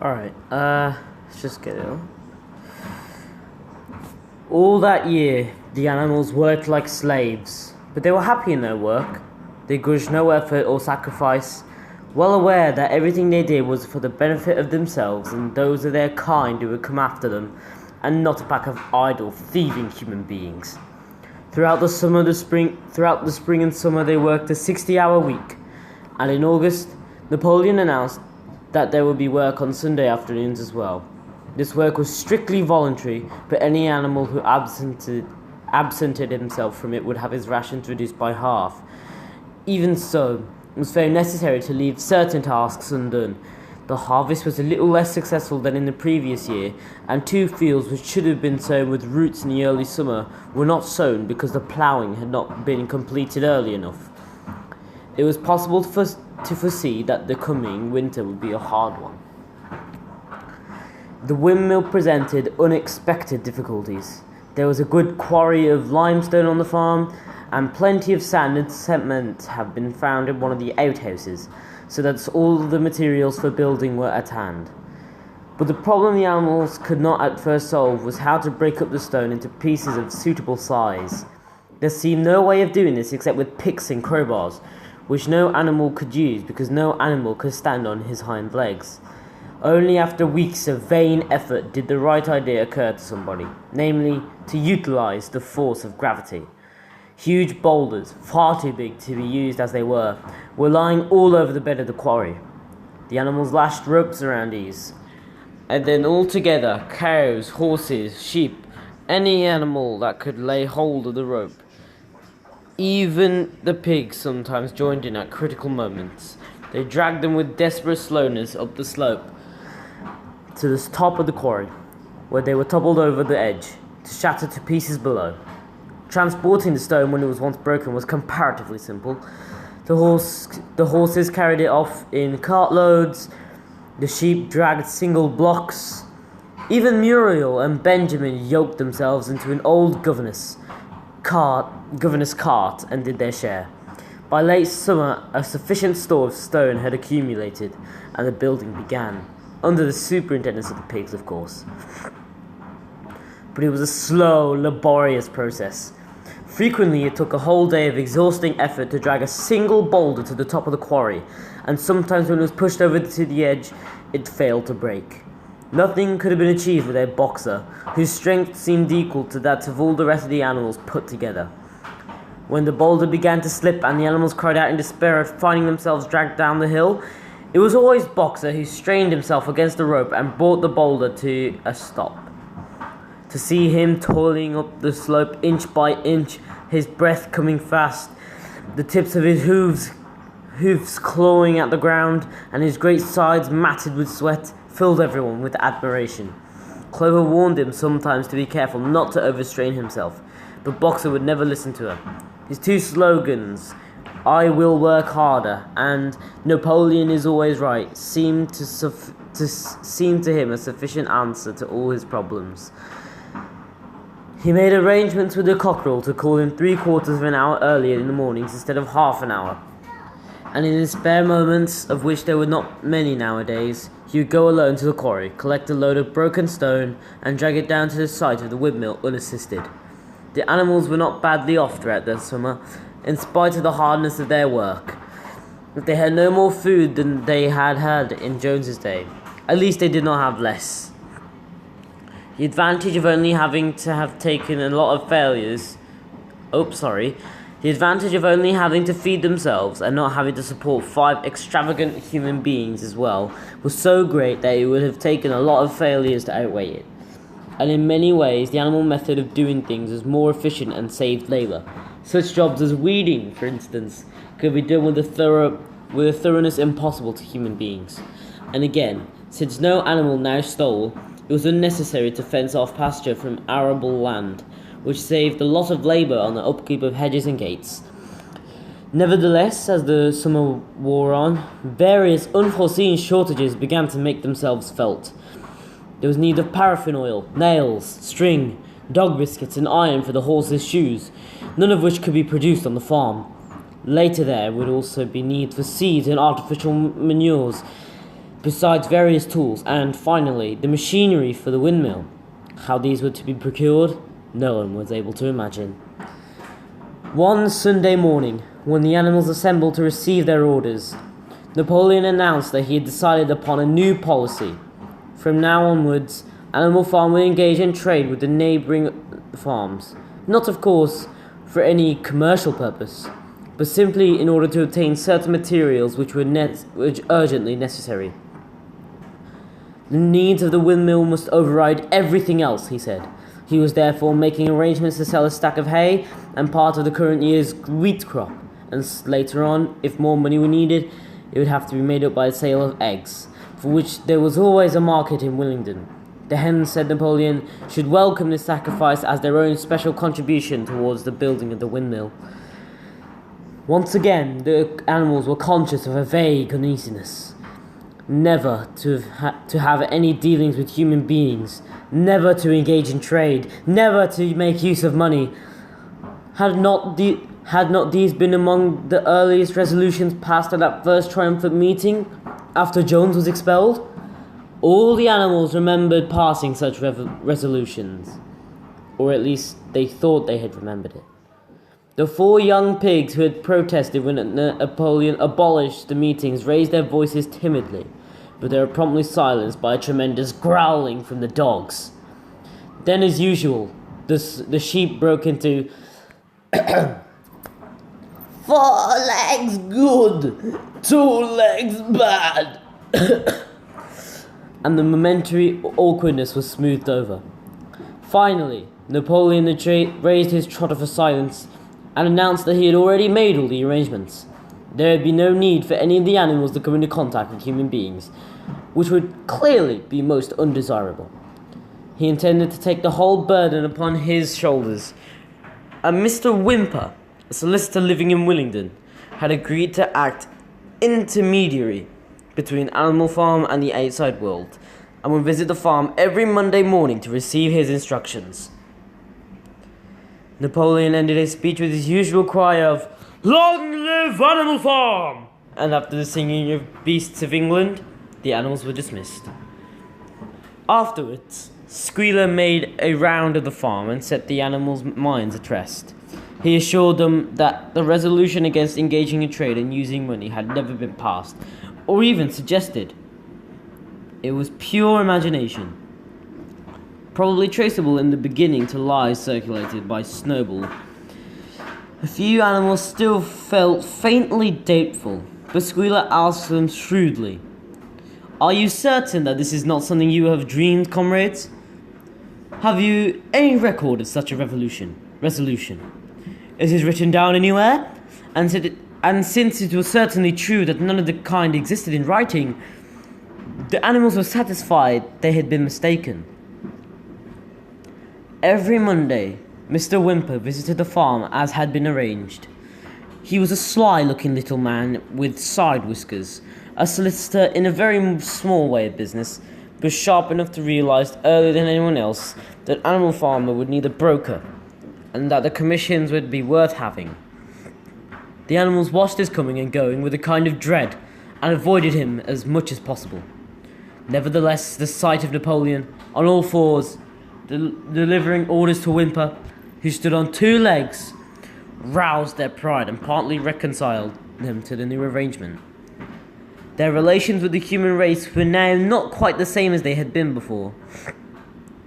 Alright, let's just get it on. All that year, the animals worked like slaves, but they were happy in their work. They grudged no effort or sacrifice, well aware that everything they did was for the benefit of themselves and those of their kind who would come after them, and not a pack of idle, thieving human beings. Throughout the spring and summer, they worked a 60-hour week, and in August, Napoleon announced that there would be work on Sunday afternoons as well. This work was strictly voluntary, but any animal who absented himself from it would have his rations reduced by half. Even so, it was very necessary to leave certain tasks undone. The harvest was a little less successful than in the previous year, and 2 fields which should have been sown with roots in the early summer were not sown because the ploughing had not been completed early enough. It was possible to foresee that the coming winter would be a hard one. The windmill presented unexpected difficulties. There was a good quarry of limestone on the farm, and plenty of sand and cement had been found in one of the outhouses, so that all the materials for building were at hand. But the problem the animals could not at first solve was how to break up the stone into pieces of suitable size. There seemed no way of doing this except with picks and crowbars, which no animal could use because no animal could stand on his hind legs. Only after weeks of vain effort did the right idea occur to somebody, namely, to utilize the force of gravity. Huge boulders, far too big to be used as they were lying all over the bed of the quarry. The animals lashed ropes around these, and then all together, cows, horses, sheep, any animal that could lay hold of the rope. Even the pigs sometimes joined in at critical moments. They dragged them with desperate slowness up the slope to the top of the quarry, where they were toppled over the edge, to shatter to pieces below. Transporting the stone when it was once broken was comparatively simple. The horses carried it off in cartloads, the sheep dragged single blocks. Even Muriel and Benjamin yoked themselves into an old governess cart and did their share. By late summer, a sufficient store of stone had accumulated, and the building began, under the superintendence of the pigs, of course. But it was a slow, laborious process. Frequently, it took a whole day of exhausting effort to drag a single boulder to the top of the quarry, and sometimes when it was pushed over to the edge, it failed to break. Nothing could have been achieved without Boxer, whose strength seemed equal to that of all the rest of the animals put together. When the boulder began to slip and the animals cried out in despair at finding themselves dragged down the hill, it was always Boxer who strained himself against the rope and brought the boulder to a stop. To see him toiling up the slope inch by inch, his breath coming fast, the tips of his hoofs clawing at the ground, and his great sides matted with sweat, filled everyone with admiration. Clover warned him sometimes to be careful not to overstrain himself, but Boxer would never listen to her. His 2 slogans, "I will work harder" and "Napoleon is always right," seemed to him a sufficient answer to all his problems. He made arrangements with the cockerel to call him 3/4 of an hour earlier in the mornings instead of half an hour. And in his spare moments, of which there were not many nowadays, he would go alone to the quarry, collect a load of broken stone, and drag it down to the site of the windmill unassisted. The animals were not badly off throughout the summer, in spite of the hardness of their work. But they had no more food than they had had in Jones's day. At least they did not have less. The advantage of only having to feed themselves and not having to support 5 extravagant human beings as well was so great that it would have taken a lot of failures to outweigh it. And in many ways, the animal method of doing things was more efficient and saved labor. Such jobs as weeding, for instance, could be done with a thoroughness impossible to human beings. And again, since no animal now stole, it was unnecessary to fence off pasture from arable land, which saved a lot of labour on the upkeep of hedges and gates. Nevertheless, as the summer wore on, various unforeseen shortages began to make themselves felt. There was need of paraffin oil, nails, string, dog biscuits, and iron for the horses' shoes, none of which could be produced on the farm. Later there would also be need for seeds and artificial manures. besides various tools, and finally, the machinery for the windmill. How these were to be procured, no one was able to imagine. One Sunday morning, when the animals assembled to receive their orders, Napoleon announced that he had decided upon a new policy. From now onwards, Animal Farm would engage in trade with the neighbouring farms, not of course for any commercial purpose, but simply in order to obtain certain materials which were urgently necessary. The needs of the windmill must override everything else, he said. He was therefore making arrangements to sell a stack of hay and part of the current year's wheat crop, and later on, if more money were needed, it would have to be made up by the sale of eggs, for which there was always a market in Willingdon. The hens, said Napoleon, should welcome this sacrifice as their own special contribution towards the building of the windmill. Once again, the animals were conscious of a vague uneasiness. Never to have any dealings with human beings, never to engage in trade, never to make use of money. Had not these been among the earliest resolutions passed at that first triumphant meeting after Jones was expelled? All the animals remembered passing such resolutions, or at least they thought they had remembered it. The 4 young pigs who had protested when Napoleon abolished the meetings raised their voices timidly, but they were promptly silenced by a tremendous growling from the dogs. Then, as usual, the sheep broke into 4 legs good, 2 legs bad, and the momentary awkwardness was smoothed over. Finally, Napoleon raised his trotter for silence and announced that he had already made all the arrangements. There would be no need for any of the animals to come into contact with human beings, which would clearly be most undesirable. He intended to take the whole burden upon his shoulders, and Mr. Whymper, a solicitor living in Willingdon, had agreed to act intermediary between Animal Farm and the outside world, and would visit the farm every Monday morning to receive his instructions. Napoleon ended his speech with his usual cry of, "Long live Animal Farm!" And after the singing of Beasts of England, the animals were dismissed. Afterwards, Squealer made a round of the farm and set the animals' minds at rest. He assured them that the resolution against engaging in trade and using money had never been passed, or even suggested. It was pure imagination, probably traceable in the beginning to lies circulated by Snowball. A few animals still felt faintly doubtful, but Squealer asked them shrewdly, "Are you certain that this is not something you have dreamed, comrades? Have you any record of such a resolution? Is it written down anywhere? And since it was certainly true that none of the kind existed in writing, the animals were satisfied they had been mistaken." Every Monday, Mr. Whymper visited the farm as had been arranged. He was a sly-looking little man with side whiskers, a solicitor in a very small way of business, but sharp enough to realise earlier than anyone else that Animal Farmer would need a broker, and that the commissions would be worth having. The animals watched his coming and going with a kind of dread, and avoided him as much as possible. Nevertheless, the sight of Napoleon, on all fours, delivering orders to Whymper, who stood on 2 legs, roused their pride and partly reconciled them to the new arrangement. Their relations with the human race were now not quite the same as they had been before.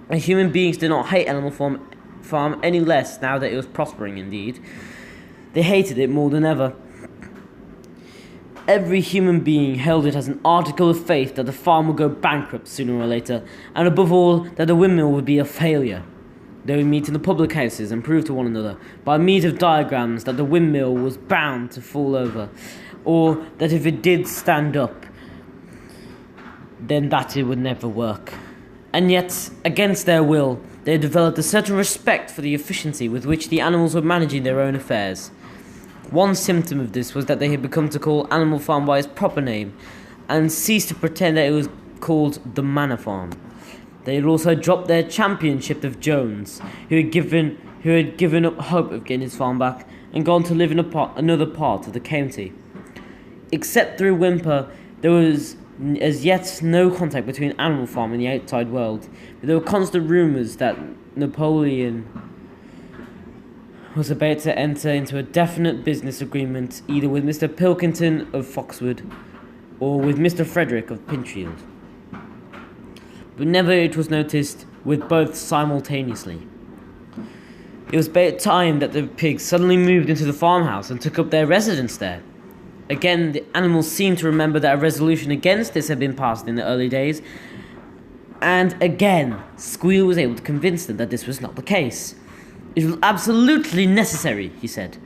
And human beings did not hate Animal Farm any less now that it was prospering. Indeed, they hated it more than ever. Every human being held it as an article of faith that the farm would go bankrupt sooner or later, and above all, that the windmill would be a failure. They would meet in the public houses and prove to one another, by means of diagrams, that the windmill was bound to fall over, or that if it did stand up, then that it would never work. And yet, against their will, they had developed a certain respect for the efficiency with which the animals were managing their own affairs. One symptom of this was that they had become to call Animal Farm by its proper name, and ceased to pretend that it was called the Manor Farm. They had also dropped their championship of Jones, who had given up hope of getting his farm back, and gone to live in another part of the county. Except through Whymper, there was as yet no contact between Animal Farm and the outside world. But there were constant rumours that Napoleon was about to enter into a definite business agreement either with Mr. Pilkington of Foxwood or with Mr. Frederick of Pinchfield. But never it was noticed with both simultaneously. It was about time that the pigs suddenly moved into the farmhouse and took up their residence there. Again, the animals seemed to remember that a resolution against this had been passed in the early days, and again, Squeal was able to convince them that this was not the case. It was absolutely necessary, he said,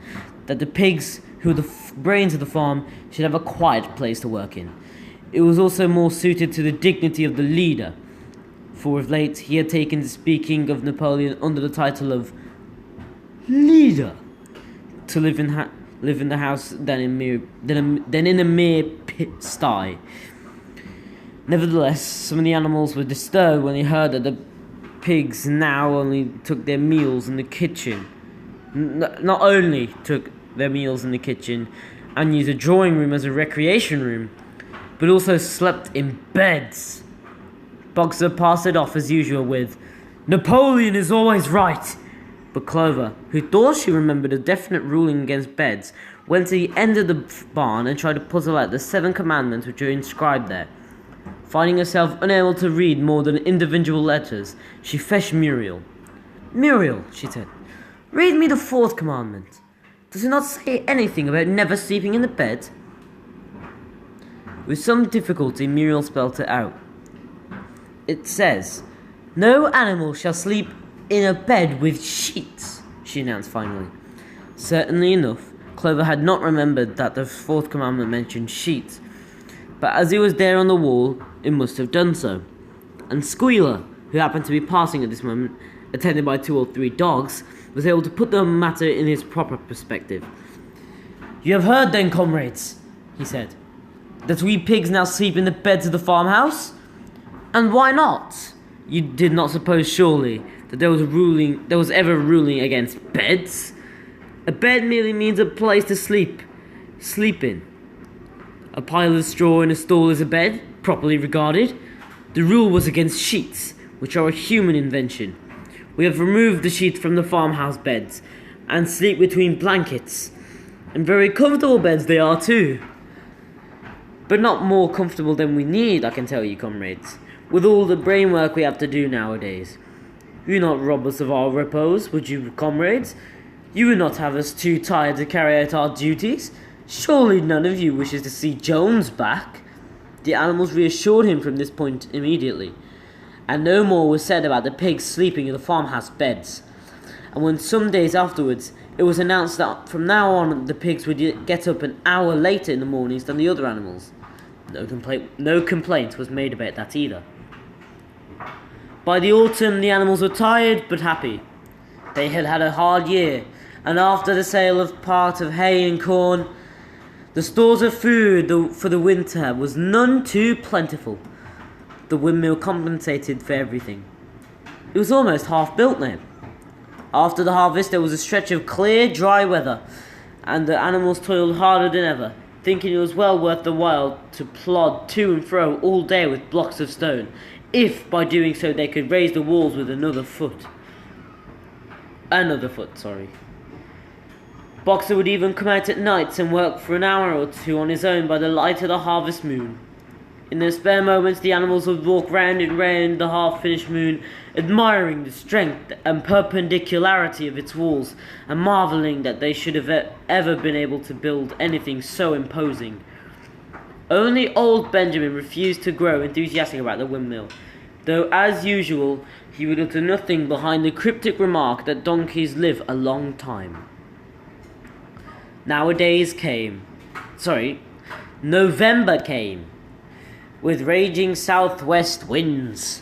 that the pigs, who were the brains of the farm, should have a quiet place to work in. It was also more suited to the dignity of the leader, for of late he had taken to speaking of Napoleon under the title of leader, to live in the house than in a mere pigsty. Nevertheless, some of the animals were disturbed when they heard that the pigs now only took their meals in the kitchen. Not only took their meals in the kitchen and used a drawing room as a recreation room, but also slept in beds. Boxer passed it off as usual with, "Napoleon is always right." But Clover, who thought she remembered a definite ruling against beds, went to the end of the barn and tried to puzzle out the 7 commandments which were inscribed there. Finding herself unable to read more than individual letters, she fetched Muriel. "Muriel," she said, "read me the 4th commandment. Does it not say anything about never sleeping in the bed?" With some difficulty, Muriel spelt it out. "It says, 'No animal shall sleep in a bed with sheets,'" she announced finally. Certainly enough, Clover had not remembered that the 4th commandment mentioned sheets, but as it was there on the wall, it must have done so. And Squealer, who happened to be passing at this moment, attended by 2 or 3 dogs, was able to put the matter in its proper perspective. "You have heard then, comrades," he said, "that we pigs now sleep in the beds of the farmhouse? And why not? You did not suppose, surely, that there was ever a ruling against beds? A bed merely means a place to sleep in. A pile of straw in a stall is a bed, properly regarded. The rule was against sheets, which are a human invention. We have removed the sheets from the farmhouse beds, and sleep between blankets. And very comfortable beds they are too. But not more comfortable than we need, I can tell you, comrades, with all the brain work we have to do nowadays. You would not rob us of our repose, would you, comrades? You would not have us too tired to carry out our duties? Surely none of you wishes to see Jones back?" The animals reassured him from this point immediately, and no more was said about the pigs sleeping in the farmhouse beds. And when some days afterwards it was announced that from now on the pigs would get up an hour later in the mornings than the other animals, no complaint was made about that either. By the autumn the animals were tired but happy. They had had a hard year, and after the sale of part of hay and corn, the stores of food for the winter was none too plentiful. The windmill compensated for everything. It was almost half built now. After the harvest there was a stretch of clear, dry weather, and the animals toiled harder than ever, thinking it was well worth the while to plod to and fro all day with blocks of stone, if by doing so they could raise the walls with another foot. Boxer would even come out at nights and work for an hour or 2 on his own by the light of the harvest moon. In their spare moments the animals would walk round and round the half-finished moon, admiring the strength and perpendicularity of its walls, and marvelling that they should have ever been able to build anything so imposing. Only old Benjamin refused to grow enthusiastic about the windmill, though as usual he would utter nothing behind the cryptic remark that donkeys live a long time. November came, with raging southwest winds.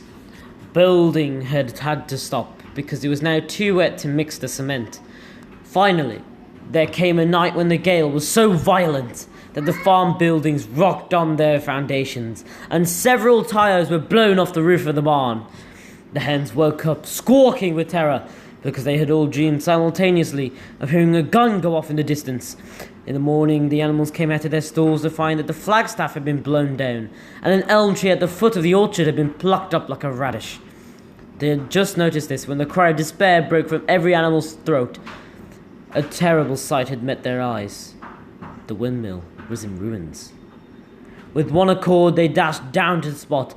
Building had to stop, because it was now too wet to mix the cement. Finally, there came a night when the gale was so violent that the farm buildings rocked on their foundations, and several tires were blown off the roof of the barn. The hens woke up, squawking with terror, because they had all dreamed simultaneously of hearing a gun go off in the distance. In the morning, the animals came out of their stalls to find that the flagstaff had been blown down, and an elm tree at the foot of the orchard had been plucked up like a radish. They had just noticed this when the cry of despair broke from every animal's throat. A terrible sight had met their eyes. The windmill was in ruins. With one accord, they dashed down to the spot.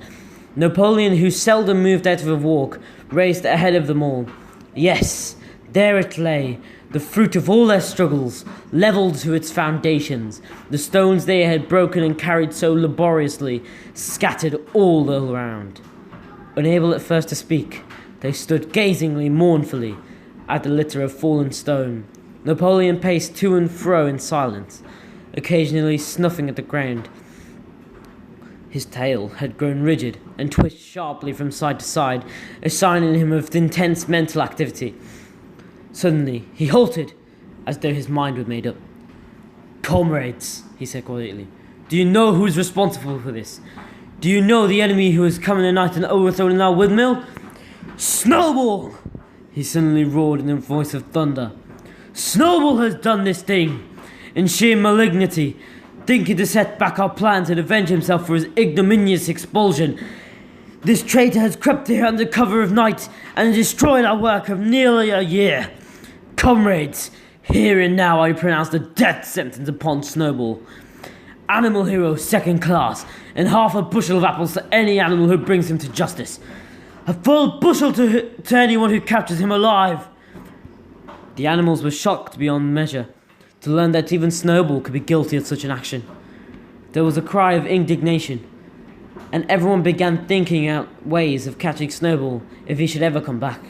Napoleon, who seldom moved out of a walk, raced ahead of them all. Yes, there it lay, the fruit of all their struggles, levelled to its foundations, the stones they had broken and carried so laboriously, scattered all around. Unable at first to speak, they stood gazingly mournfully at the litter of fallen stone. Napoleon paced to and fro in silence, occasionally snuffing at the ground. His tail had grown rigid and twitched sharply from side to side, a sign in him of intense mental activity. Suddenly, he halted, as though his mind were made up. "Comrades," he said quietly, "do you know who is responsible for this? Do you know the enemy who has come in the night and overthrown our windmill? Snowball!" he suddenly roared in a voice of thunder. "Snowball has done this thing, in sheer malignity, thinking to set back our plans and avenge himself for his ignominious expulsion. This traitor has crept here under cover of night and destroyed our work of nearly a year. Comrades, here and now I pronounce the death sentence upon Snowball. Animal hero second class, and half a bushel of apples to any animal who brings him to justice. A full bushel to anyone who captures him alive." The animals were shocked beyond measure to learn that even Snowball could be guilty of such an action. There was a cry of indignation, and everyone began thinking out ways of catching Snowball if he should ever come back.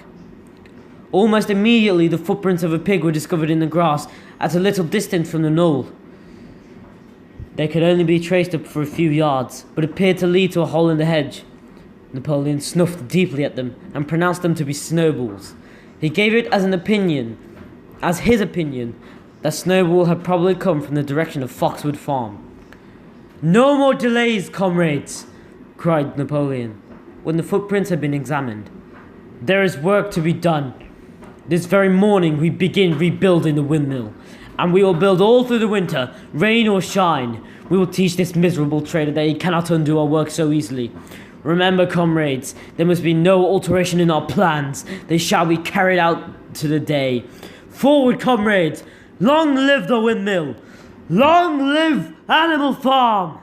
Almost immediately, the footprints of a pig were discovered in the grass at a little distance from the knoll. They could only be traced up for a few yards, but appeared to lead to a hole in the hedge. Napoleon snuffed deeply at them and pronounced them to be Snowballs. He gave it as his opinion, that Snowball had probably come from the direction of Foxwood Farm. "No more delays, comrades!" cried Napoleon, when the footprints had been examined. "There is work to be done. This very morning we begin rebuilding the windmill, and we will build all through the winter, rain or shine. We will teach this miserable traitor that he cannot undo our work so easily. Remember, comrades, there must be no alteration in our plans. They shall be carried out to the day. Forward, comrades! Long live the windmill! Long live Animal Farm!"